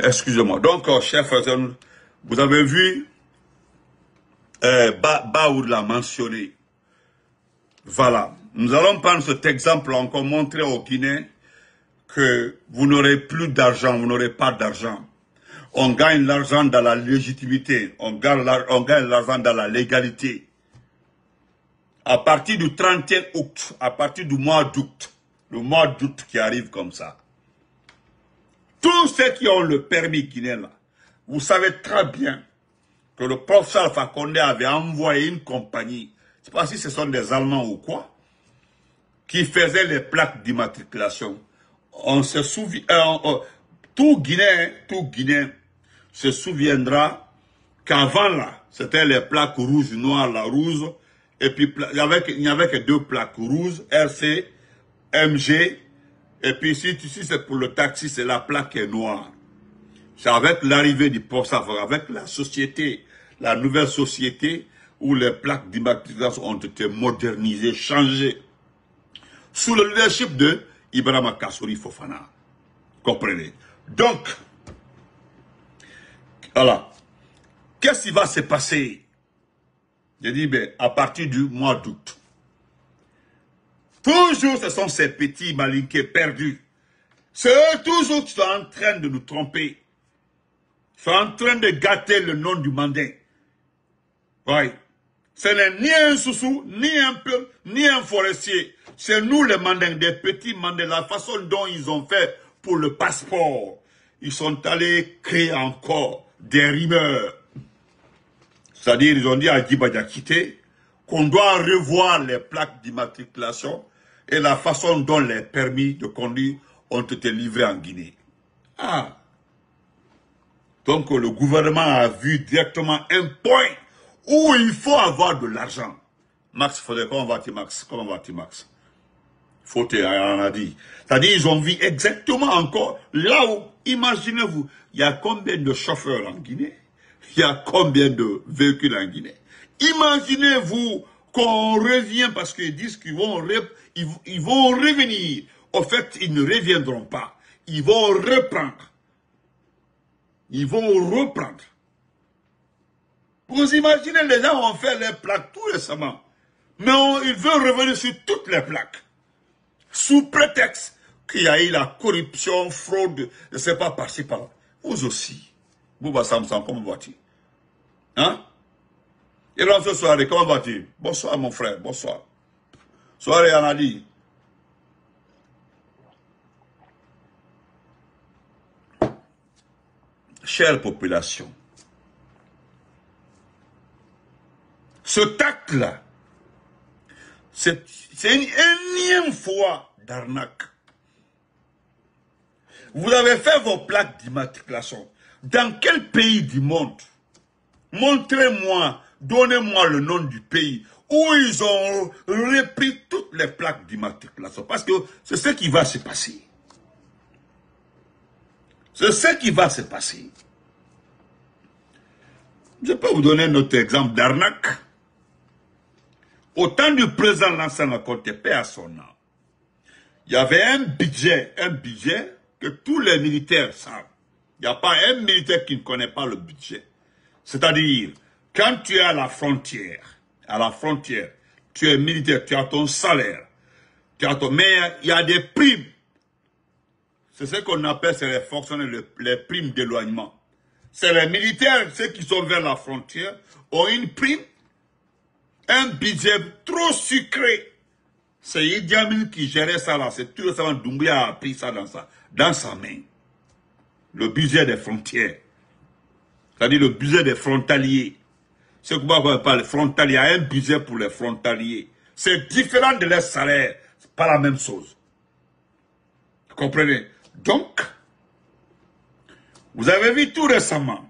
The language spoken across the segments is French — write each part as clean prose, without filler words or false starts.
Excusez-moi. Donc, chers frères, vous avez vu, Baoud l'a mentionné. Voilà. Nous allons prendre cet exemple encore, montrer aux Guinéens que vous n'aurez plus d'argent, vous n'aurez pas d'argent. On gagne l'argent dans la légitimité, on gagne l'argent dans la légalité. À partir du 31 août, à partir du mois d'août, le mois d'août qui arrive comme ça, tous ceux qui ont le permis guinéen là, vous savez très bien que le professeur Alpha Condé avait envoyé une compagnie, je ne sais pas si ce sont des Allemands ou quoi, qui faisaient les plaques d'immatriculation. On se souvient, tout Guinéen se souviendra qu'avant là, c'était les plaques rouges, noires, la rouge, et puis il n'y avait que deux plaques rouges, RC, MG, et puis si c'est pour le taxi, c'est la plaque est noire. C'est avec l'arrivée du professeur, avec la société, la nouvelle société, où les plaques d'immatriculation ont été modernisées, changées, sous le leadership de Ibrahima Kassouri Fofana. Comprenez? Donc, voilà. Qu'est-ce qui va se passer? Je dis, ben, à partir du mois d'août. Toujours, ce sont ces petits malinqués perdus. C'est eux toujours qui sont en train de nous tromper. Ils sont en train de gâter le nom du mandin. Oui. Ce n'est ni un soussou, ni un peu, ni un forestier. C'est nous les mandins, des petits mandins. La façon dont ils ont fait pour le passeport. Ils sont allés créer encore des rumeurs. C'est-à-dire, ils ont dit à Djiba Diakité qu'on doit revoir les plaques d'immatriculation et la façon dont les permis de conduire ont été livrés en Guinée. Ah. Donc, le gouvernement a vu directement un point où il faut avoir de l'argent. Max, comment vas-tu, Max? Comment vas-tu, Max? Faute, on a dit. C'est-à-dire, ils ont vu exactement encore là où, imaginez-vous, il y a combien de chauffeurs en Guinée? Il y a combien de véhicules en Guinée? Imaginez-vous qu'on revient parce qu'ils disent qu'ils vont, ils vont revenir. Au fait, ils ne reviendront pas. Ils vont reprendre. Ils vont reprendre. Vous imaginez, les gens ont fait les plaques tout récemment. Mais ils veulent revenir sur toutes les plaques. Sous prétexte qu'il y a eu la corruption, fraude, je ne sais pas, par-ci, par-là. Vous aussi. Bouba Samson, comment vas-tu? Hein? Et là, ce soir, comment vas-tu? Bonsoir, mon frère, bonsoir. Soirée, Anadi. Chère population, ce acte-là, c'est une énième fois d'arnaque. Vous avez fait vos plaques d'immatriculation. Dans quel pays du monde? Montrez-moi, donnez-moi le nom du pays où ils ont repris toutes les plaques d'immatriculation. Parce que c'est ce qui va se passer. C'est ce qui va se passer. Je peux vous donner un autre exemple d'arnaque. Au temps du président Lansana Conté, paix à son nom, il y avait un budget que tous les militaires savent. Il n'y a pas un militaire qui ne connaît pas le budget. C'est-à-dire, quand tu es à la frontière, tu es militaire, tu as ton salaire, mais il y a des primes. C'est ce qu'on appelle, c'est les fonctionnaires, les primes d'éloignement. C'est les militaires, ceux qui sont vers la frontière, ont une prime, un budget trop sucré. C'est Idi Amin qui gérait ça là. C'est tout récemment Doumbouya a pris ça dans sa main. Le budget des frontières. C'est-à-dire le budget des frontaliers. C'est comment on parle, frontaliers. Il y a un budget pour les frontaliers. C'est différent de leur salaire. C'est pas la même chose. Vous comprenez? Donc, vous avez vu tout récemment,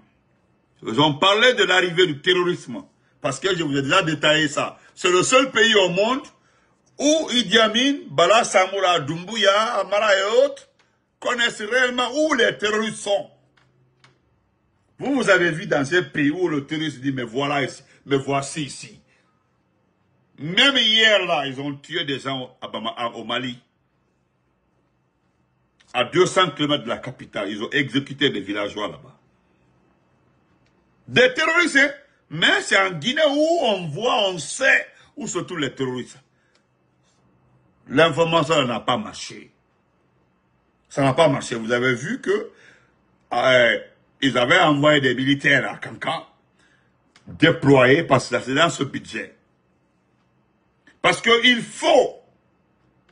ils ont parlé de l'arrivée du terrorisme, parce que je vous ai déjà détaillé ça. C'est le seul pays au monde où Idi Amin, Bala Samoura, Doumbouya, Amara et autres connaissent réellement où les terroristes sont. Vous avez vu dans ces pays où le terroriste dit, mais voilà ici, mais voici ici. Même hier là, ils ont tué des gens au Mali. à 200 km de la capitale, ils ont exécuté des villageois là-bas. Des terroristes, hein? Mais c'est en Guinée où on voit, on sait où sont tous les terroristes. L'information n'a pas marché. Ça n'a pas marché. Vous avez vu que ils avaient envoyé des militaires à Kankan, déployés parce que c'est dans ce budget. Parce qu'il faut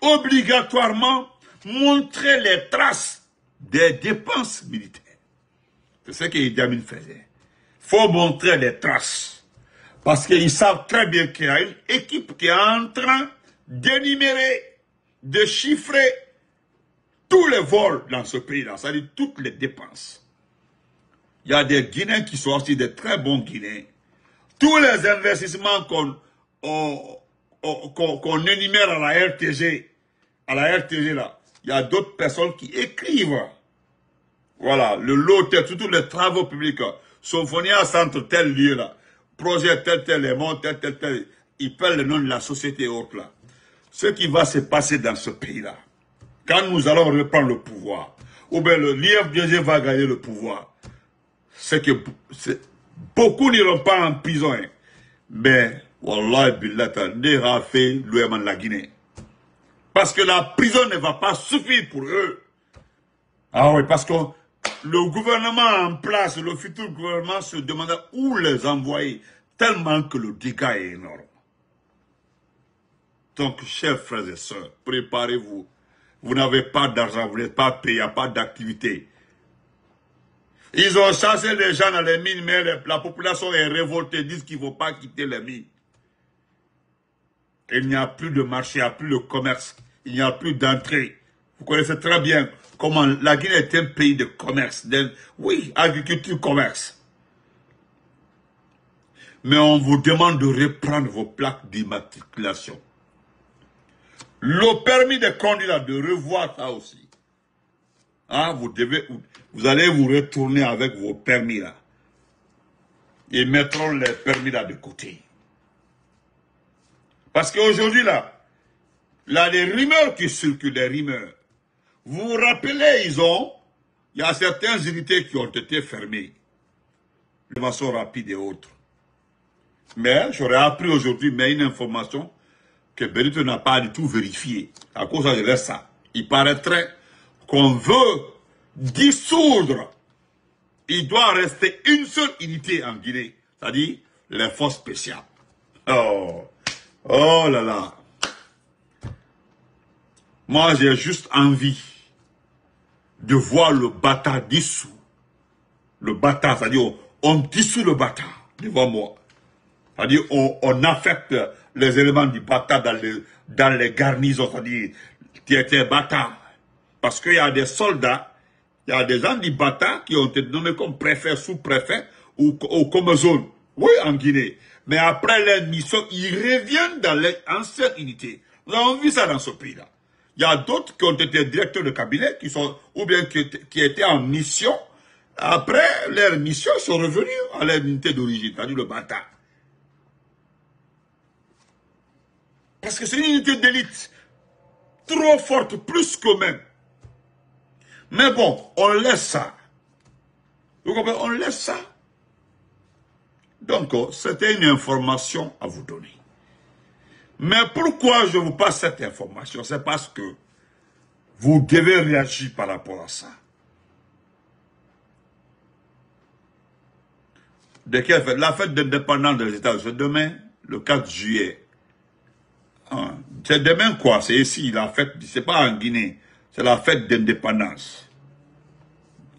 obligatoirement montrer les traces des dépenses militaires. C'est ce que Idi Amin faisait. Il faut montrer les traces. Parce qu'ils savent très bien qu'il y a une équipe qui est en train d'énumérer, de chiffrer tous les vols dans ce pays-là, c'est-à-dire toutes les dépenses. Il y a des Guinéens qui sont aussi des très bons Guinéens. Tous les investissements qu'on énumère à la RTG là, il y a d'autres personnes qui écrivent. Voilà, le lot, tous les travaux publics, Symphonie à centre, tel lieu là, projet tel élément, tel, ils parlent le nom de la société et autres là. Ce qui va se passer dans ce pays-là, quand nous allons reprendre le pouvoir, ou bien l'IFDG va gagner le pouvoir, c'est que beaucoup n'iront pas en prison, hein. Mais, Wallah billah, n'ira fait l'ouéman de la Guinée. Parce que la prison ne va pas suffire pour eux. Ah oui, parce que le gouvernement en place, le futur gouvernement se demande où les envoyer, tellement que le dégât est énorme. Donc, chers frères et sœurs, préparez-vous. Vous n'avez pas d'argent, vous n'êtes pas payé, il n'y a pas d'activité. Ils ont chassé les gens dans les mines, mais la population est révoltée, disent qu'ils ne vont pas quitter les mines. Il n'y a plus de marché, il n'y a plus de commerce, il n'y a plus d'entrée. Vous connaissez très bien comment la Guinée est un pays de commerce. Oui, agriculture, commerce. Mais on vous demande de reprendre vos plaques d'immatriculation. Le permis de conduire, de revoir ça aussi. Hein, vous allez vous retourner avec vos permis là. Ils mettront les permis là de côté. Parce qu'aujourd'hui là, il y a des rumeurs qui circulent, des rumeurs. Vous vous rappelez, il y a certaines unités qui ont été fermées. De façon rapide et autres. Mais j'aurais appris aujourd'hui, mais une information que Benito n'a pas du tout vérifiée. À cause de ça, il paraîtrait qu'on veut dissoudre. Il doit rester une seule unité en Guinée, c'est-à-dire les forces spéciales. Oh là là. Moi, j'ai juste envie de voir le bâtard dissous. Le bâtard, c'est-à-dire on dissout le bâtard devant moi. C'est-à-dire on affecte les éléments du bâtard dans les garnisons, c'est-à-dire qui étaient bâtards. Parce qu'il y a des soldats, il y a des gens du bâtard qui ont été nommés comme préfet, sous-préfet ou comme zone. Oui, en Guinée. Mais après leur mission, ils reviennent dans les anciennes unités. Nous avons vu ça dans ce pays-là. Il y a d'autres qui ont été directeurs de cabinet, ou bien qui étaient en mission. Après leur mission, ils sont revenus à leur unité d'origine, c'est-à-dire le bâtard. Parce que c'est une unité d'élite trop forte, plus que même. Mais bon, on laisse ça. Vous comprenez? On laisse ça. Donc, c'était une information à vous donner. Mais pourquoi je vous passe cette information? C'est parce que vous devez réagir par rapport à ça. De quelle fête? La fête d'indépendance des États-Unis, c'est demain, le 4 juillet. C'est demain quoi? C'est ici, la fête, c'est pas en Guinée. C'est la fête d'indépendance.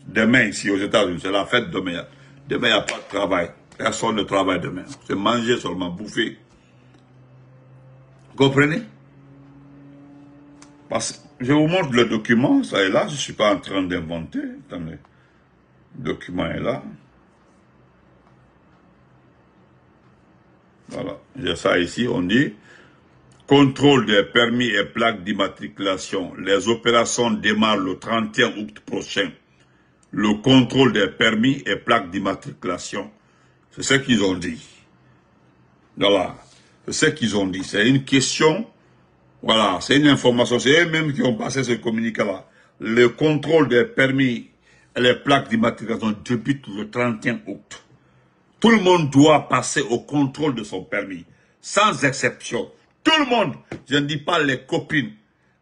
Demain, ici, aux États-Unis, c'est la fête demain. Demain, il n'y a pas de travail. Personne ne travaille demain. C'est manger seulement, bouffer. Vous comprenez? Parce que je vous montre le document, ça est là. Je ne suis pas en train d'inventer. Attendez. Le document est là. Voilà. J'ai ça ici, on dit. Contrôle des permis et plaques d'immatriculation. Les opérations démarrent le 31 août prochain. Le contrôle des permis et plaques d'immatriculation. C'est ce qu'ils ont dit. Voilà. C'est ce qu'ils ont dit. C'est une question. Voilà. C'est une information. C'est eux-mêmes qui ont passé ce communiqué-là. le contrôle des permis et les plaques d'immatriculation débute le 31 août. Tout le monde doit passer au contrôle de son permis, sans exception. Tout le monde, je ne dis pas les copines,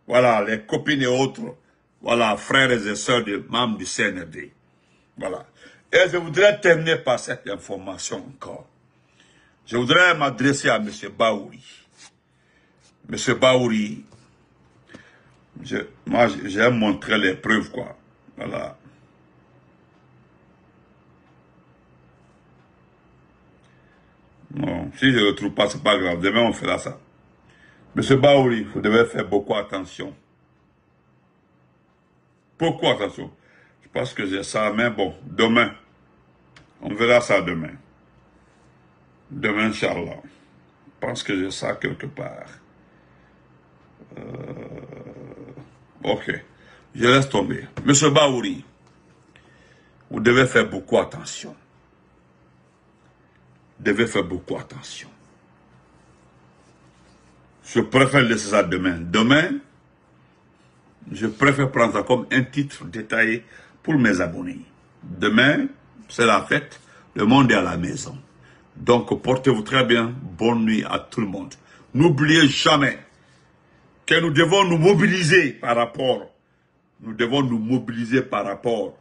voilà, les copines et autres, voilà, frères et sœurs de membres du CNRD. Voilà. Et je voudrais terminer par cette information encore. Je voudrais m'adresser à M. Baouri. M. Baouri, moi, j'ai montré les preuves, quoi. Voilà. Non, si je ne le trouve pas, c'est pas grave. Demain, on fera ça. Monsieur Baouri, vous devez faire beaucoup attention. Beaucoup attention. Je pense que j'ai ça, mais bon, demain. On verra ça demain. Demain, Inch'Allah. Je pense que j'ai ça quelque part. Ok. Je laisse tomber. Monsieur Baouri, vous devez faire beaucoup attention. Vous devez faire beaucoup attention. Je préfère laisser ça demain. Demain, je préfère prendre ça comme un titre détaillé pour mes abonnés. Demain, c'est la fête. Le monde est à la maison. Donc, portez-vous très bien. Bonne nuit à tout le monde. N'oubliez jamais que nous devons nous mobiliser par rapport. Nous devons nous mobiliser par rapport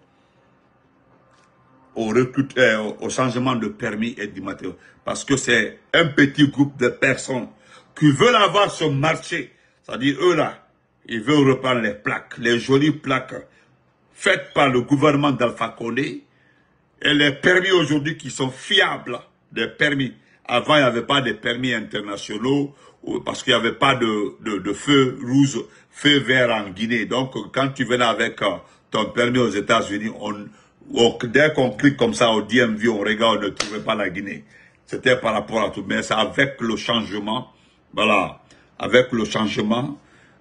au changement de permis et d'immatriculation. Parce que c'est un petit groupe de personnes qui veulent avoir ce marché. C'est-à-dire, eux là, ils veulent reprendre les plaques, les jolies plaques faites par le gouvernement d'Alpha Condé. Et les permis aujourd'hui qui sont fiables, des permis. Avant, il n'y avait pas de permis internationaux parce qu'il n'y avait pas de feu rouge, feu vert en Guinée. Donc, quand tu venais avec ton permis aux États-Unis, dès qu'on clique comme ça au DMV, on regarde, on ne trouvait pas la Guinée. C'était par rapport à tout. Mais c'est avec le changement, voilà, avec le changement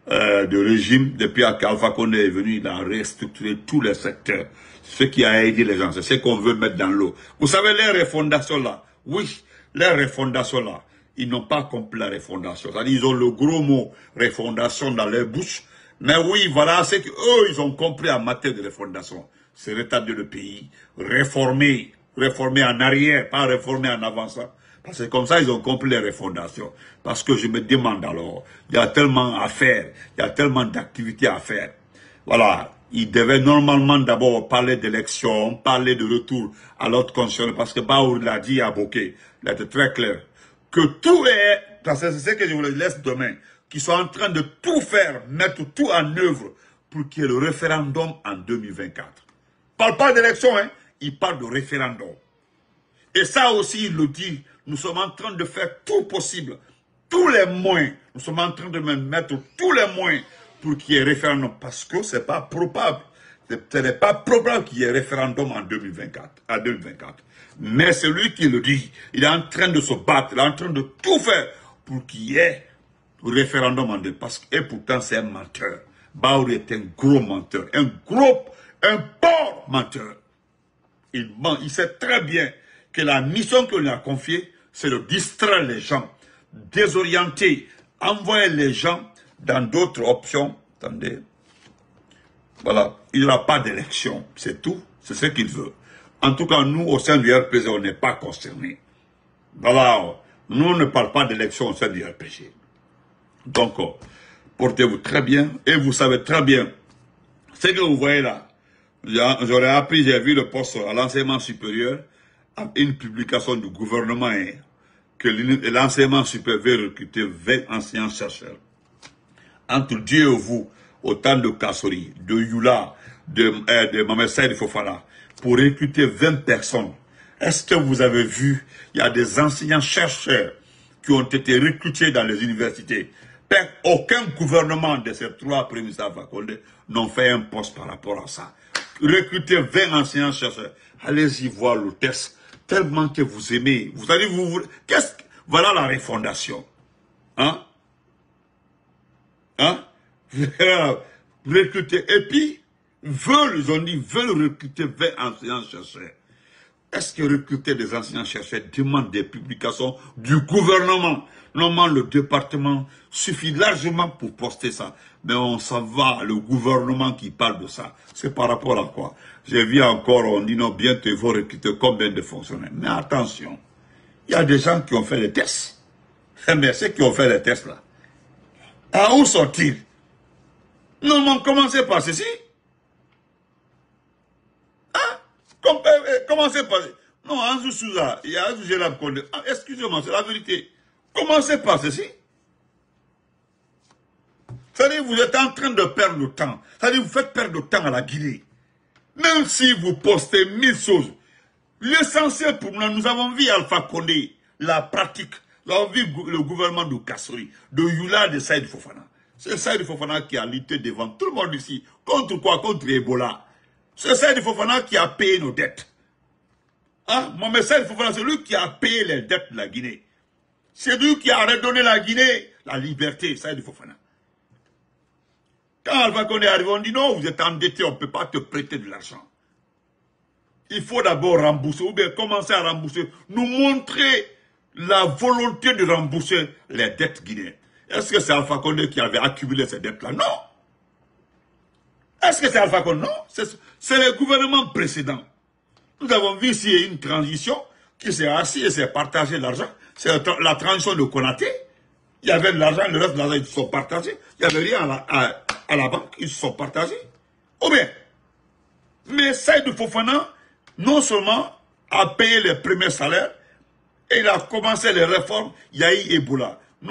de régime, depuis qu'Alpha Condé est venu, il a restructuré tous les secteurs. Ce qui a aidé les gens, c'est ce qu'on veut mettre dans l'eau. Vous savez, les refondations là, oui, les refondations là, ils n'ont pas compris la refondation. C'est-à-dire, ils ont le gros mot refondation dans leur bouche. Mais oui, voilà, c'est qu'eux, ils ont compris en matière de refondation. C'est rétablir le pays, réformer en arrière, pas réformer en avançant. Parce que comme ça, ils ont compris les refondations. Parce que je me demande alors, il y a tellement à faire, il y a tellement d'activités à faire. Voilà, ils devaient normalement d'abord parler d'élection, parler de retour à l'autre constitutionnel, parce que Baour l'a dit à Bokeh, il a été très clair, que tout est, parce que c'est ce que je vous laisse demain, qu'ils sont en train de tout faire, mettre tout en œuvre pour qu'il y ait le référendum en 2024. Il ne parle pas d'élection, hein, il parle de référendum. Et ça aussi, il le dit, nous sommes en train de faire tout possible, tous les moyens, nous sommes en train de mettre tous les moyens pour qu'il y ait référendum, parce que ce n'est pas probable. Ce n'est pas probable qu'il y ait référendum en 2024. Mais c'est lui qui le dit. Il est en train de se battre, il est en train de tout faire pour qu'il y ait référendum en 2024. Et pourtant, c'est un menteur. Baouri est un gros menteur, un porc menteur. Il ment. Il sait très bien que la mission qu'on lui a confiée, c'est de distraire les gens, désorienter, envoyer les gens dans d'autres options. Attendez. Voilà. Il n'y aura pas d'élection. C'est tout. C'est ce qu'il veut. En tout cas, nous, au sein du RPG, on n'est pas concernés. Voilà. Nous, on ne parle pas d'élection au sein du RPG. Donc, portez-vous très bien. Et vous savez très bien, ce que vous voyez là, j'aurais appris, j'ai vu le poste à l'enseignement supérieur, une publication du gouvernement, hein, que l'enseignement supérieur veut recruter 20 enseignants-chercheurs. Entre Dieu et vous, autant de Kassori, de Yula, de Mohamed Saïd Fofana, pour recruter 20 personnes. Est-ce que vous avez vu, il y a des enseignants-chercheurs qui ont été recrutés dans les universités. Aucun gouvernement de ces trois premiers Condé n'ont fait un poste par rapport à ça. Recruter 20 enseignants-chercheurs. Allez-y voir le test. Tellement que vous aimez. Vous allez voilà la refondation. Hein? Hein? Recruter. Et puis, veulent recruter 20 enseignants-chercheurs. Est-ce que recruter des enseignants-chercheurs demande des publications du gouvernement? Normalement, le département suffit largement pour poster ça. Mais on s'en va, le gouvernement qui parle de ça. C'est par rapport à quoi? J'ai vu encore, on dit non, bientôt il faut recruter combien de fonctionnaires. Mais attention, il y a des gens qui ont fait les tests. Mais ceux qui ont fait les tests là, à où sont-ils? Non, commencez par ceci. Commencez par... Non, Anzou Souza, il y a Anzou Gélab Kondé. Excusez-moi, c'est la vérité. Commencez par ceci. C'est-à-dire vous êtes en train de perdre le temps. C'est-à-dire vous faites perdre le temps à la Guinée. Même si vous postez 1000 choses. L'essentiel pour nous avons vu Alpha Condé, la pratique. Nous avons vu le gouvernement de Kassori, de Yula, de Saïd Fofana. C'est Saïd Fofana qui a lutté devant tout le monde ici. Contre quoi? Contre Ebola. C'est Saïd Fofana qui a payé nos dettes. Hein? Mohamed Saïd Fofana, c'est lui qui a payé les dettes de la Guinée. C'est lui qui a redonné la Guinée, la liberté, Saïd Fofana. Quand Alpha Condé arrive, on dit non, vous êtes endetté, on ne peut pas te prêter de l'argent. Il faut d'abord rembourser, ou bien commencer à rembourser, nous montrer la volonté de rembourser les dettes guinéennes. Est-ce que c'est Alpha Condé qui avait accumulé ces dettes-là? Non. Est-ce que c'est Alpha Condé? Non. C'est le gouvernement précédent. Nous avons vu ici une transition qui s'est assise et s'est partagé l'argent. C'est la transition de Konaté. Il y avait de l'argent, le reste de l'argent, ils se sont partagés. Il n'y avait rien à la banque, ils se sont partagés. Ou bien, mais Saïd Fofana, non seulement a payé les premiers salaires, et il a commencé les réformes, il y a eu Ebola.